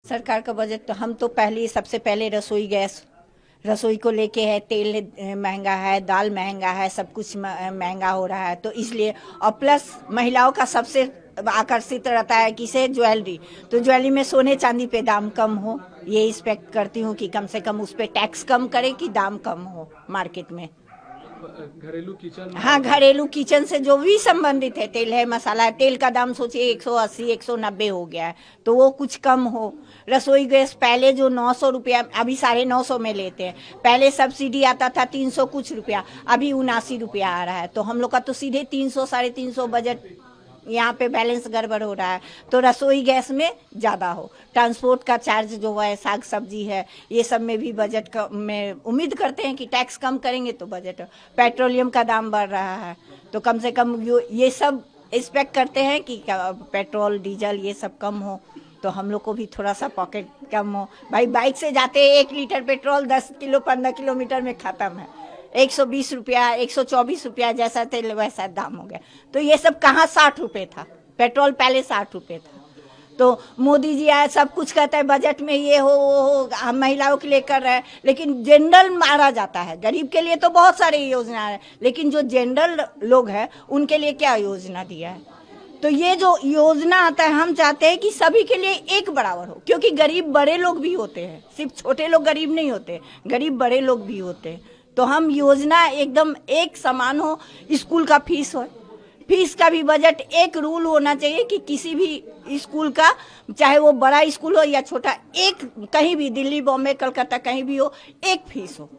सरकार का बजट तो हम तो पहले सबसे पहले रसोई गैस रसोई को लेके है, तेल महंगा है, दाल महंगा है, सब कुछ महंगा हो रहा है, तो इसलिए और प्लस महिलाओं का सबसे आकर्षित रहता है किसे, ज्वेलरी। तो ज्वेलरी में सोने चांदी पे दाम कम हो, ये एक्सपेक्ट करती हूँ कि कम से कम उस पर टैक्स कम करे कि दाम कम हो मार्केट में। घरेलू किचन, हाँ, घरेलू किचन से जो भी संबंधित है, तेल है, मसाला है, तेल का दाम सोचिए 180 190 हो गया है, तो वो कुछ कम हो। रसोई गैस पहले जो 900 रुपया, अभी 950 में लेते हैं, पहले सब्सिडी आता था 300 कुछ रुपया, अभी 79 रुपया आ रहा है, तो हम लोग का तो सीधे 300 350 बजट यहाँ पे बैलेंस गड़बड़ हो रहा है। तो रसोई गैस में ज़्यादा हो, ट्रांसपोर्ट का चार्ज जो है, साग सब्जी है, ये सब में भी बजट में उम्मीद करते हैं कि टैक्स कम करेंगे तो बजट। पेट्रोलियम का दाम बढ़ रहा है, तो कम से कम ये सब एक्सपेक्ट करते हैं कि पेट्रोल डीजल ये सब कम हो, तो हम लोग को भी थोड़ा सा पॉकेट कम हो। भाई बाइक से जाते हैं 1 लीटर पेट्रोल 10 किलो 15 किलोमीटर में ख़त्म है, 120 रुपया 124 रुपया जैसा तेल वैसा दाम हो गया। तो ये सब कहाँ 60 रुपये था, पेट्रोल पहले 60 रुपये था। तो मोदी जी आए, सब कुछ कहता है बजट में ये हो वो हो, हम महिलाओं के लिए कर रहे हैं, लेकिन जनरल मारा जाता है। गरीब के लिए तो बहुत सारी योजना है, लेकिन जो जनरल लोग हैं उनके लिए क्या योजना दिया है? तो ये जो योजना आता है, हम चाहते हैं कि सभी के लिए एक बराबर हो, क्योंकि गरीब बड़े लोग भी होते हैं, सिर्फ छोटे लोग गरीब नहीं होते, गरीब बड़े लोग भी होते हैं। तो हम योजना एकदम एक समान हो। स्कूल का फीस हो, फीस का भी बजट एक रूल होना चाहिए कि किसी भी स्कूल का, चाहे वो बड़ा स्कूल हो या छोटा, एक कहीं भी दिल्ली बॉम्बे कलकत्ता कहीं भी हो, एक फीस हो।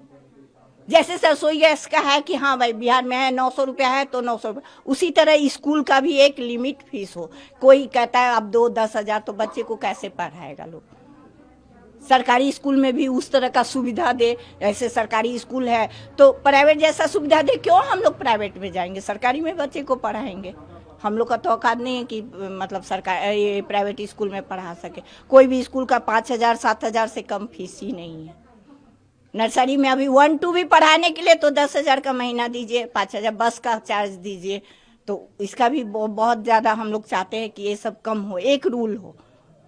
जैसे रसोई गैस का है कि हाँ भाई बिहार में है 900 रुपया है तो 900 रुपया, उसी तरह स्कूल का भी एक लिमिट फीस हो। कोई कहता है अब 2-10 हजार, तो बच्चे को कैसे पढ़ाएगा लोग? सरकारी स्कूल में भी उस तरह का सुविधा दे। ऐसे सरकारी स्कूल है तो प्राइवेट जैसा सुविधा दे, क्यों हम लोग प्राइवेट में जाएंगे? सरकारी में बच्चे को पढ़ाएंगे। हम लोग का तो औकात नहीं है कि मतलब सरकार ये प्राइवेट स्कूल में पढ़ा सके। कोई भी स्कूल का 5,000 7,000 से कम फीस ही नहीं है। नर्सरी में अभी 1-2 भी पढ़ाने के लिए तो 10,000 का महीना दीजिए, 5,000 बस का चार्ज दीजिए, तो इसका भी बहुत ज़्यादा हम लोग चाहते हैं कि ये सब कम हो, एक रूल हो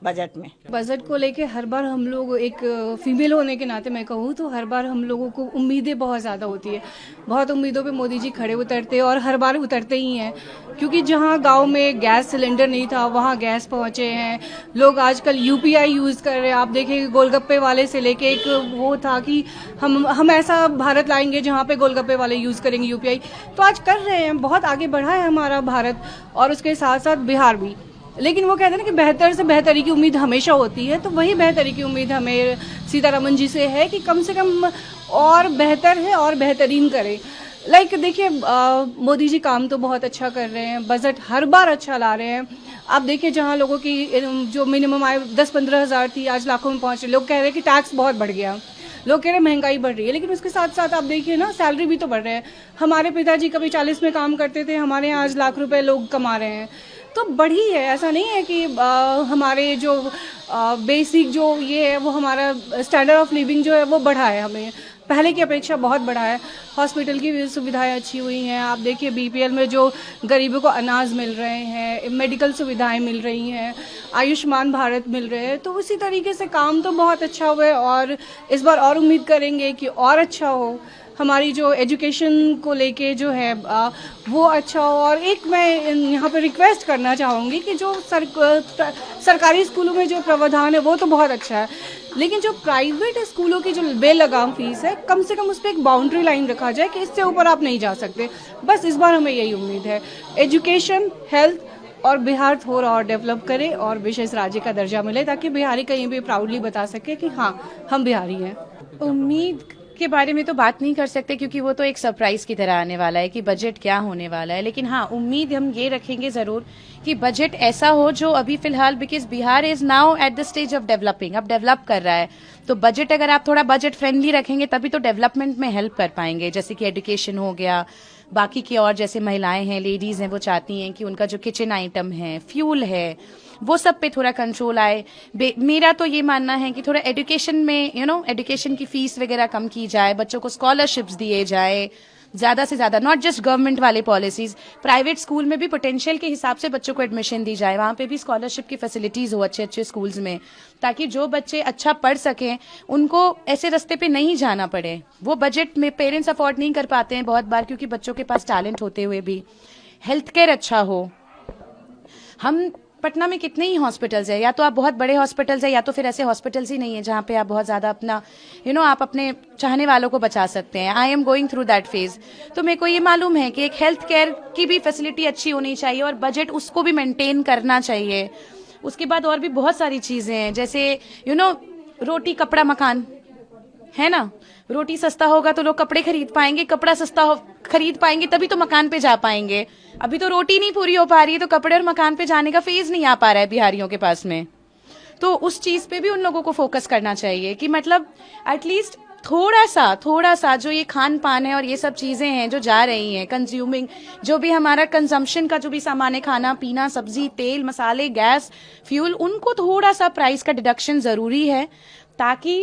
बजट में। बजट को लेके हर बार हम लोग, एक फीमेल होने के नाते मैं कहूँ तो हर बार हम लोगों को उम्मीदें बहुत ज़्यादा होती है। बहुत उम्मीदों पे मोदी जी खड़े उतरते और हर बार उतरते ही हैं, क्योंकि जहाँ गांव में गैस सिलेंडर नहीं था वहाँ गैस पहुँचे हैं। लोग आजकल यूपीआई यूज़ कर रहे हैं। आप देखिए गोलगप्पे वाले से लेके एक वो था कि हम ऐसा भारत लाएंगे जहाँ पे गोलगप्पे वाले यूज़ करेंगे यूपीआई, तो आज कर रहे हैं। बहुत आगे बढ़ा है हमारा भारत, और उसके साथ साथ बिहार भी। लेकिन वो कहते हैं ना कि बेहतर से बेहतरी की उम्मीद हमेशा होती है, तो वही बेहतरी की उम्मीद हमें सीतारमन जी से है कि कम से कम और बेहतर है और बेहतरीन करें। देखिए मोदी जी काम तो बहुत अच्छा कर रहे हैं, बजट हर बार अच्छा ला रहे हैं। आप देखिए जहाँ लोगों की जो मिनिमम आय 10-15 हज़ार थी, आज लाखों में पहुँच रही। लोग कह रहे हैं कि टैक्स बहुत बढ़ गया, लोग कह रहे हैं महंगाई बढ़ रही है, लेकिन उसके साथ साथ आप देखिए ना सैलरी भी तो बढ़ रहे हैं। हमारे पिताजी कभी 40 में काम करते थे, हमारे यहाँ आज लाख रुपए लोग कमा रहे हैं, तो बढ़ी है। ऐसा नहीं है कि हमारे जो बेसिक जो ये है वो हमारा स्टैंडर्ड ऑफ लिविंग जो है वो बढ़ा है, हमें पहले की अपेक्षा बहुत बढ़ा है। हॉस्पिटल की भी सुविधाएं अच्छी हुई हैं। आप देखिए बीपीएल में जो गरीबों को अनाज मिल रहे हैं, मेडिकल सुविधाएं मिल रही हैं, आयुष्मान भारत मिल रहे हैं, तो उसी तरीके से काम तो बहुत अच्छा हुआ है और इस बार और उम्मीद करेंगे कि और अच्छा हो। हमारी जो एजुकेशन को लेके जो है वो अच्छा हो। और एक मैं यहाँ पे रिक्वेस्ट करना चाहूँगी कि जो सरकारी स्कूलों में जो प्रावधान है वो तो बहुत अच्छा है, लेकिन जो प्राइवेट स्कूलों की जो बेलगाम फीस है, कम से कम उस पर एक बाउंड्री लाइन रखा जाए कि इससे ऊपर आप नहीं जा सकते। बस इस बार हमें यही उम्मीद है। एजुकेशन, हेल्थ और बिहार थोड़ा और डेवलप करे और विशेष राज्य का दर्जा मिले, ताकि बिहारी कहीं भी प्राउडली बता सके कि हाँ हम बिहारी हैं। उम्मीद के बारे में तो बात नहीं कर सकते क्योंकि वो तो एक सरप्राइज की तरह आने वाला है कि बजट क्या होने वाला है, लेकिन हाँ उम्मीद हम ये रखेंगे जरूर कि बजट ऐसा हो जो अभी फिलहाल, because Bihar is now at the stage of developing, अब डेवलप कर रहा है, तो बजट अगर आप थोड़ा बजट फ्रेंडली रखेंगे तभी तो डेवलपमेंट में हेल्प कर पाएंगे। जैसे कि एजुकेशन हो गया, बाकी की और जैसे महिलाएं हैं, लेडीज हैं, वो चाहती हैं कि उनका जो किचन आइटम है, फ्यूल है, वो सब पे थोड़ा कंट्रोल आए। मेरा तो ये मानना है कि थोड़ा एजुकेशन में एजुकेशन की फीस वगैरह कम की जाए, बच्चों को स्कॉलरशिप्स दिए जाए, ज़्यादा से ज़्यादा, नॉट जस्ट गवर्नमेंट वाले पॉलिसीज़, प्राइवेट स्कूल में भी पोटेंशियल के हिसाब से बच्चों को एडमिशन दी जाए, वहाँ पे भी स्कॉलरशिप की फैसिलिटीज़ हो अच्छे अच्छे स्कूल्स में, ताकि जो बच्चे अच्छा पढ़ सकें उनको ऐसे रास्ते पे नहीं जाना पड़े। वो बजट में पेरेंट्स अफोर्ड नहीं कर पाते हैं बहुत बार, क्योंकि बच्चों के पास टैलेंट होते हुए भी। हेल्थ केयर अच्छा हो। हम पटना में कितने ही हॉस्पिटल्स है, या तो आप बहुत बड़े हॉस्पिटल्स है, या तो फिर ऐसे हॉस्पिटल्स ही नहीं है जहाँ पे आप बहुत ज़्यादा अपना आप अपने चाहने वालों को बचा सकते हैं। I am going through that phase. तो मेरे को ये मालूम है कि एक हेल्थ केयर की भी फैसिलिटी अच्छी होनी चाहिए और बजट उसको भी मेंटेन करना चाहिए। उसके बाद और भी बहुत सारी चीज़ें हैं, जैसे रोटी कपड़ा मकान है ना। रोटी सस्ता होगा तो लोग कपड़े खरीद पाएंगे, कपड़ा सस्ता खरीद पाएंगे तभी तो मकान पे जा पाएंगे। अभी तो रोटी नहीं पूरी हो पा रही है, तो कपड़े और मकान पे जाने का फेज नहीं आ पा रहा है बिहारियों के पास में। तो उस चीज पे भी उन लोगों को फोकस करना चाहिए कि मतलब एटलीस्ट थोड़ा सा जो ये खान पान है और ये सब चीजें हैं जो जा रही हैं, कंज्यूमिंग, जो भी हमारा कंजम्पशन का जो भी सामान है, खाना पीना, सब्जी, तेल, मसाले, गैस, फ्यूल, उनको थोड़ा सा प्राइस का डिडक्शन जरूरी है, ताकि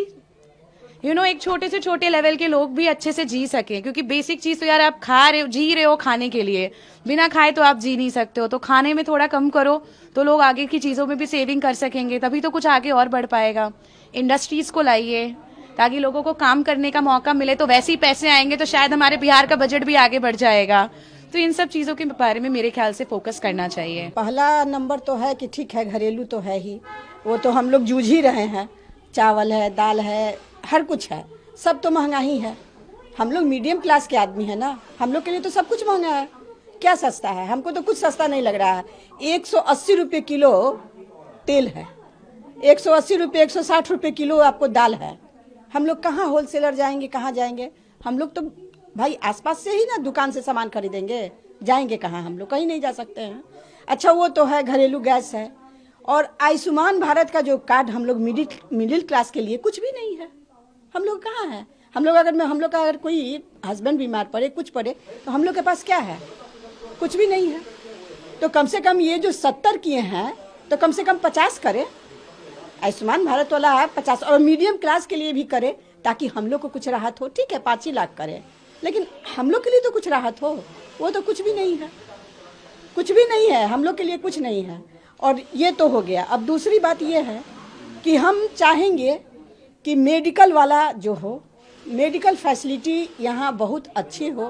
एक छोटे से छोटे लेवल के लोग भी अच्छे से जी सके। क्योंकि बेसिक चीज तो यार आप खा रहे हो, जी रहे हो खाने के लिए, बिना खाए तो आप जी नहीं सकते हो। तो खाने में थोड़ा कम करो तो लोग आगे की चीजों में भी सेविंग कर सकेंगे, तभी तो कुछ आगे और बढ़ पाएगा। इंडस्ट्रीज को लाइए ताकि लोगों को काम करने का मौका मिले, तो वैसे ही पैसे आएंगे तो शायद हमारे बिहार का बजट भी आगे बढ़ जाएगा। तो इन सब चीजों के बारे में मेरे ख्याल से फोकस करना चाहिए। पहला नंबर तो है कि ठीक है, घरेलू तो है ही, वो तो हम लोग जूझ ही रहे हैं। चावल है, दाल है, हर कुछ है, सब तो महंगा ही है। हम लोग मीडियम क्लास के आदमी है ना, हम लोग के लिए तो सब कुछ महंगा है। क्या सस्ता है? हमको तो कुछ सस्ता नहीं लग रहा है। 180 रुपये किलो तेल है, 180 रुपये 160 रुपये किलो आपको दाल है। हम लोग कहाँ होलसेलर जाएंगे, कहाँ जाएंगे? हम लोग तो भाई आसपास से ही ना दुकान से सामान खरीदेंगे, जाएंगे कहाँ? हम लोग कहीं नहीं जा सकते हैं। अच्छा, वो तो है, घरेलू गैस है, और आयुष्मान भारत का जो कार्ड हम लोग मिडिल क्लास के लिए कुछ भी नहीं है। हम लोग कहाँ हैं? हम लोग का अगर कोई हस्बैंड बीमार पड़े, कुछ पड़े, तो हम लोग के पास क्या है? कुछ भी नहीं है। तो कम से कम ये जो 70 किए हैं तो कम से कम 50 करे। आयुष्मान भारत वाला है 50, और मीडियम क्लास के लिए भी करे, ताकि हम लोग को कुछ राहत हो। ठीक है, 5 ही लाख करे, लेकिन हम लोग के लिए तो कुछ राहत हो। वो तो कुछ भी नहीं है, कुछ भी नहीं है, हम लोग के लिए कुछ नहीं है। और ये तो हो गया। अब दूसरी बात ये है कि हम चाहेंगे कि मेडिकल वाला जो हो, मेडिकल फैसिलिटी यहाँ बहुत अच्छी हो,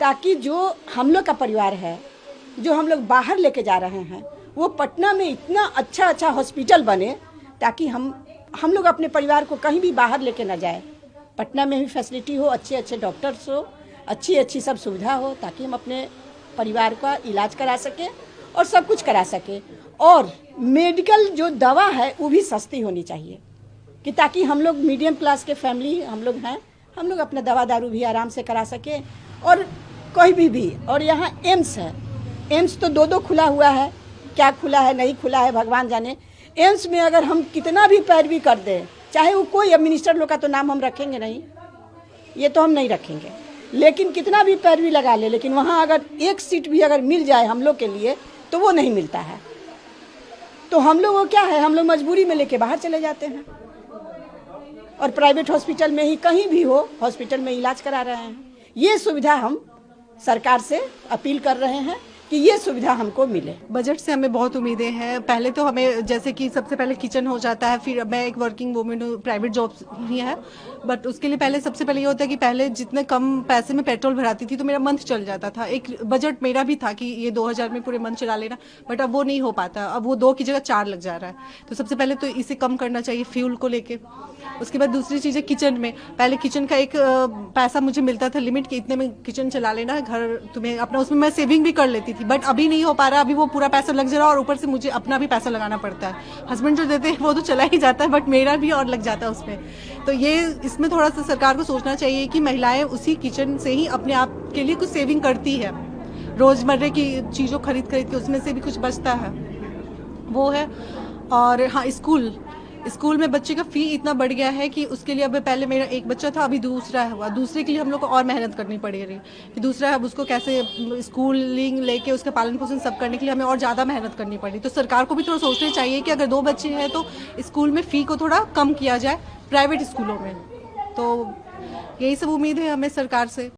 ताकि जो हम लोग का परिवार है, जो हम लोग बाहर लेके जा रहे हैं, वो पटना में इतना अच्छा हॉस्पिटल बने, ताकि हम लोग अपने परिवार को कहीं भी बाहर लेके ना जाए। पटना में भी फैसिलिटी हो, अच्छे डॉक्टर्स हो, अच्छी सब सुविधा हो, ताकि हम अपने परिवार का इलाज करा सकें और सब कुछ करा सकें। और मेडिकल जो दवा है वो भी सस्ती होनी चाहिए, कि ताकि हम लोग मीडियम क्लास के फैमिली हम लोग हैं, हम लोग अपना दवा दारू भी आराम से करा सकें। और कोई भी और यहाँ एम्स है, एम्स तो 2 खुला हुआ है, क्या खुला है नहीं खुला है भगवान जाने। एम्स में अगर हम कितना भी पैरवी कर दें, चाहे वो कोई, अब मिनिस्टर लोग का तो नाम हम रखेंगे नहीं, ये तो हम नहीं रखेंगे, लेकिन कितना भी पैरवी लगा ले, लेकिन वहाँ अगर एक सीट भी अगर मिल जाए हम लोग के लिए तो वो नहीं मिलता है। तो हम लोग वो क्या है, हम लोग मजबूरी में लेके बाहर चले जाते हैं और प्राइवेट हॉस्पिटल में ही, कहीं भी हो हॉस्पिटल में इलाज करा रहे हैं। ये सुविधा हम सरकार से अपील कर रहे हैं कि ये सुविधा हमको मिले। बजट से हमें बहुत उम्मीदें हैं। पहले तो हमें जैसे कि सबसे पहले किचन हो जाता है, फिर मैं एक वर्किंग वूमेन हूँ, प्राइवेट जॉब ही है, बट उसके लिए पहले सबसे पहले ये होता है कि पहले जितने कम पैसे में पेट्रोल भराती थी तो मेरा मंथ चल जाता था। एक बजट मेरा भी था कि ये 2000 में पूरे मंथ चला लेना, बट अब वो नहीं हो पाता। अब वो 2 की जगह 4 लग जा रहा है। तो सबसे पहले तो इसे कम करना चाहिए फ्यूल को लेके। उसके बाद दूसरी चीज़ है किचन में, पहले किचन का एक पैसा मुझे मिलता था लिमिट कि इतने में किचन चला लेना है, घर तुम्हें अपना, उसमें मैं सेविंग भी कर लेती थी, बट अभी नहीं हो पा रहा। अभी वो पूरा पैसा लग जा रहा है और ऊपर से मुझे अपना भी पैसा लगाना पड़ता है। हस्बैंड जो देते हैं वो तो चला ही जाता है, बट मेरा भी और लग जाता है उसमें। तो ये इसमें थोड़ा सा सरकार को सोचना चाहिए कि महिलाएं उसी किचन से ही अपने आप के लिए कुछ सेविंग करती है, रोजमर्रा की चीज़ों खरीद के उसमें से भी कुछ बचता है, वो है। और हाँ, स्कूल में बच्चे का फी इतना बढ़ गया है कि उसके लिए अब पहले मेरा एक बच्चा था, अभी दूसरा हुआ, दूसरे के लिए हम लोग को और मेहनत करनी पड़ रही है। दूसरा है, अब उसको कैसे स्कूलिंग लेके उसका पालन पोषण सब करने के लिए हमें और ज़्यादा मेहनत करनी पड़ी। तो सरकार को भी थोड़ा सोचना चाहिए कि अगर 2 बच्चे हैं तो स्कूल में फ़ी को थोड़ा कम किया जाए प्राइवेट स्कूलों में। तो यही सब उम्मीद है हमें सरकार से।